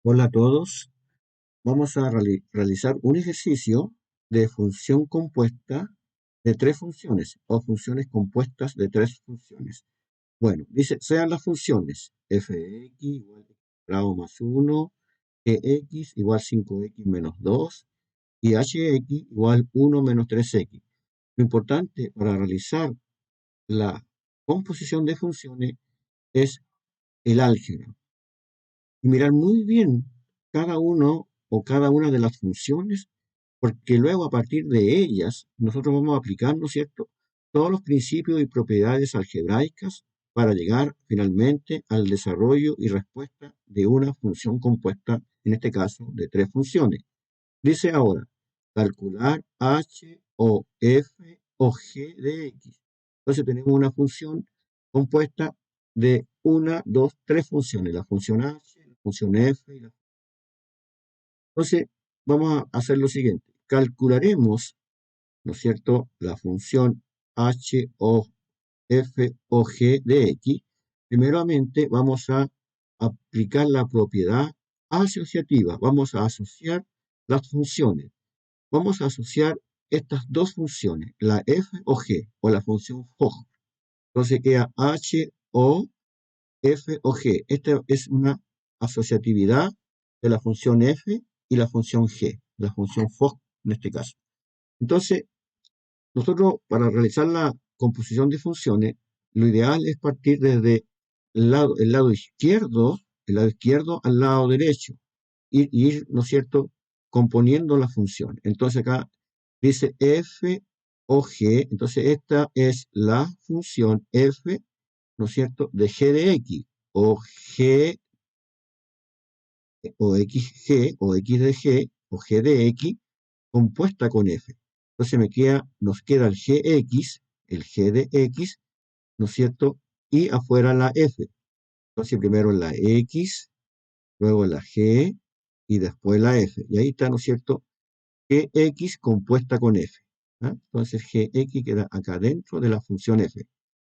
Hola a todos. Vamos a realizar un ejercicio de función compuesta de tres funciones o funciones compuestas de tres funciones. Bueno, dice, sean las funciones f de x igual a x cuadrado más 1, gx igual 5x menos 2 y hx igual 1 menos 3x. Lo importante para realizar la composición de funciones es el álgebra. Y mirar muy bien cada uno o cada una de las funciones, porque luego a partir de ellas nosotros vamos a aplicar, ¿no es cierto?, todos los principios y propiedades algebraicas para llegar finalmente al desarrollo y respuesta de una función compuesta, en este caso de tres funciones. Dice ahora, calcular h o f o g de x. Entonces tenemos una función compuesta de una, dos, tres funciones, la función h, la función f y la... Entonces vamos a hacer lo siguiente, calcularemos, ¿no es cierto?, la función h o f o g de x. Primeramente vamos a aplicar la propiedad asociativa, vamos a asociar las funciones. Vamos a asociar estas dos funciones, la f o g, o la función fog. Entonces queda h o f o g. Esta es una asociatividad de la función f y la función g, la función fog en este caso. Entonces, nosotros para realizar la composición de funciones, lo ideal es partir desde el lado izquierdo al lado derecho, y ir, ¿no es cierto?, componiendo la función. Entonces acá dice f o g, entonces esta es la función f, ¿no es cierto?, de g de x, o g, o xg, o x de g, o g de x, compuesta con f. Entonces nos queda el gx, el g de x, ¿no es cierto?, y afuera la f. Entonces primero la x, luego la g, y después la f. Y ahí está, ¿no es cierto?, gx compuesta con f. ¿Ah? Entonces gx queda acá dentro de la función f.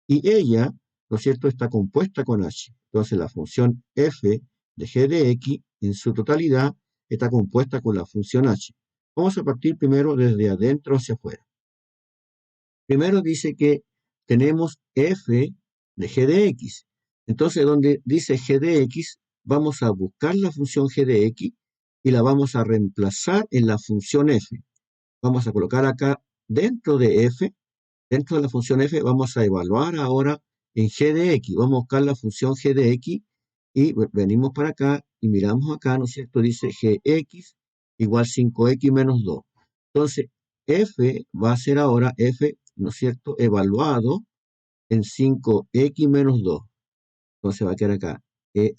Y ella, ¿no es cierto?, está compuesta con h. Entonces la función f de g de x en su totalidad está compuesta con la función h. Vamos a partir primero desde adentro hacia afuera. Primero dice que tenemos f de g de x. Entonces donde dice g de x, vamos a buscar la función g de x y la vamos a reemplazar en la función f. Vamos a colocar acá dentro de f, dentro de la función f, vamos a evaluar ahora en g de x. Vamos a buscar la función g de x y venimos para acá y miramos acá, ¿no es cierto? Dice gx igual 5x menos 2. Entonces, f va a ser ahora f, ¿no es cierto?, evaluado en 5x menos 2. Entonces va a quedar acá.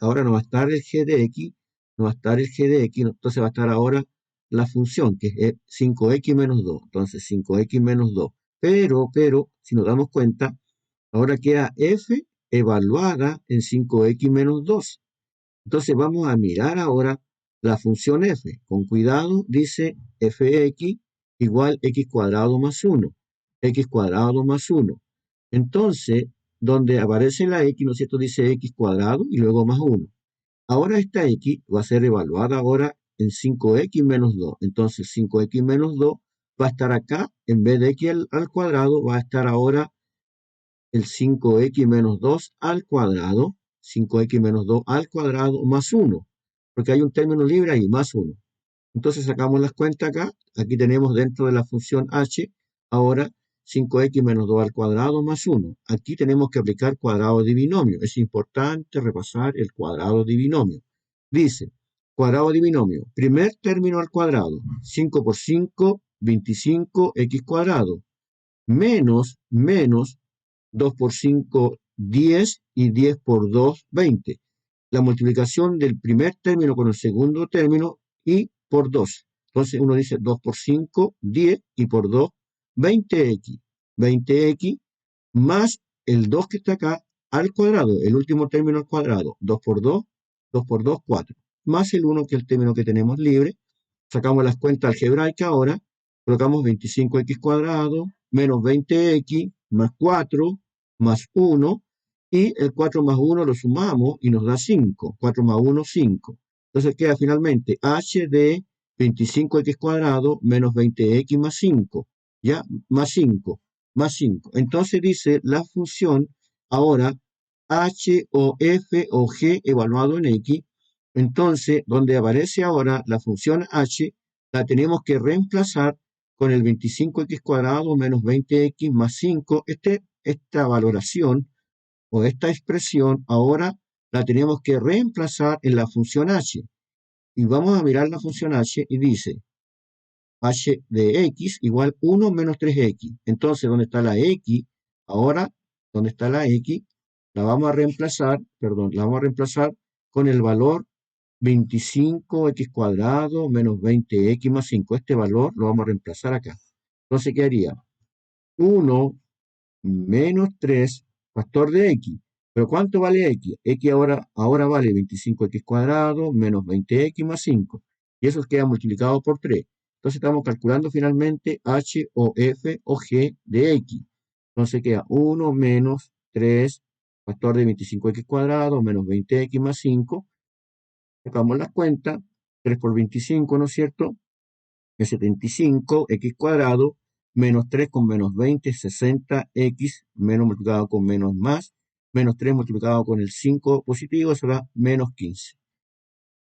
Ahora no va a estar el g de x, no va a estar el g de x, entonces va a estar ahora la función, que es 5x menos 2. Entonces 5x menos 2. Pero, si nos damos cuenta, ahora queda f evaluada en 5x menos 2. Entonces vamos a mirar ahora la función f. Con cuidado, dice fx igual x cuadrado más 1. X cuadrado más 1. Entonces, donde aparece la x, ¿no es cierto?, dice x cuadrado y luego más 1. Ahora esta x va a ser evaluada ahora en 5x menos 2. Entonces 5x menos 2 va a estar acá, en vez de x al cuadrado, va a estar ahora el 5x menos 2 al cuadrado, 5x menos 2 al cuadrado más 1, porque hay un término libre ahí, más 1. Entonces sacamos las cuentas acá, aquí tenemos dentro de la función h, ahora 5x menos 2 al cuadrado más 1. Aquí tenemos que aplicar cuadrado de binomio, es importante repasar el cuadrado de binomio. Dice, cuadrado de binomio, primer término al cuadrado, 5 por 5, 25x cuadrado, menos 2 por 5, 10, y 10 por 2, 20. La multiplicación del primer término con el segundo término y por 2. Entonces uno dice 2 por 5, 10, y por 2, 20x. 20x más el 2 que está acá al cuadrado, el último término al cuadrado. 2 por 2, 2 por 2, 4. Más el 1, que es el término que tenemos libre. Sacamos las cuentas algebraicas ahora. Colocamos 25x cuadrado menos 20x más 4 más 1, y el 4 más 1 lo sumamos y nos da 5. 4 más 1, 5. Entonces queda finalmente h de 25x cuadrado menos 20x más 5, ¿ya? Más 5, más 5. Entonces dice la función ahora h o f o g evaluado en x. Entonces, donde aparece ahora la función h, la tenemos que reemplazar con el 25x cuadrado menos 20x más 5. Esta valoración o esta expresión ahora la tenemos que reemplazar en la función h. Y vamos a mirar la función h y dice h de x igual 1 menos 3x. Entonces, ¿dónde está la x? Ahora, ¿dónde está la x? La vamos a reemplazar, perdón, la vamos a reemplazar con el valor 25x cuadrado menos 20x más 5. Este valor lo vamos a reemplazar acá. Entonces quedaría 1 menos 3 factor de x. ¿Pero cuánto vale x? X ahora vale 25x cuadrado menos 20x más 5. Y eso queda multiplicado por 3. Entonces estamos calculando finalmente h o f o g de x. Entonces queda 1 menos 3 factor de 25x cuadrado menos 20x más 5. Sacamos las cuentas. 3 por 25, ¿no es cierto? Es 75, x cuadrado, menos 3 con menos 20, 60x, menos multiplicado con menos 3 multiplicado con el 5 positivo, será menos 15.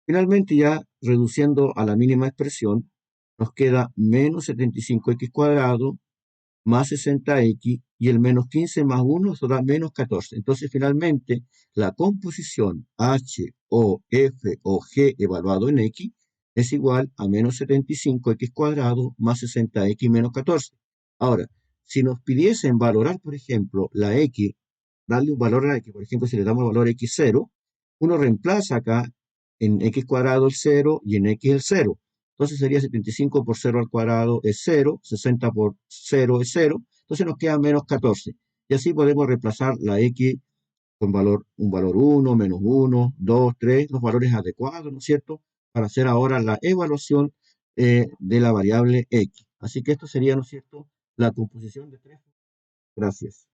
Finalmente, ya reduciendo a la mínima expresión, nos queda menos 75x cuadrado más 60x y el menos 15 más 1 será menos 14. Entonces, finalmente, la composición h o f o g evaluado en x es igual a menos 75x cuadrado más 60x menos 14. Ahora, si nos pidiesen valorar, por ejemplo, la x, darle un valor a la x, por ejemplo, si le damos el valor x0, uno reemplaza acá en x cuadrado el 0 y en x el 0. Entonces sería 75 por 0 al cuadrado es 0, 60 por 0 es 0, entonces nos queda menos 14. Y así podemos reemplazar la x con un valor 1, menos 1, 2, 3, los valores adecuados, ¿no es cierto? Para hacer ahora la evaluación de la variable x. Así que esto sería, ¿no es cierto?, la composición de tres. Gracias.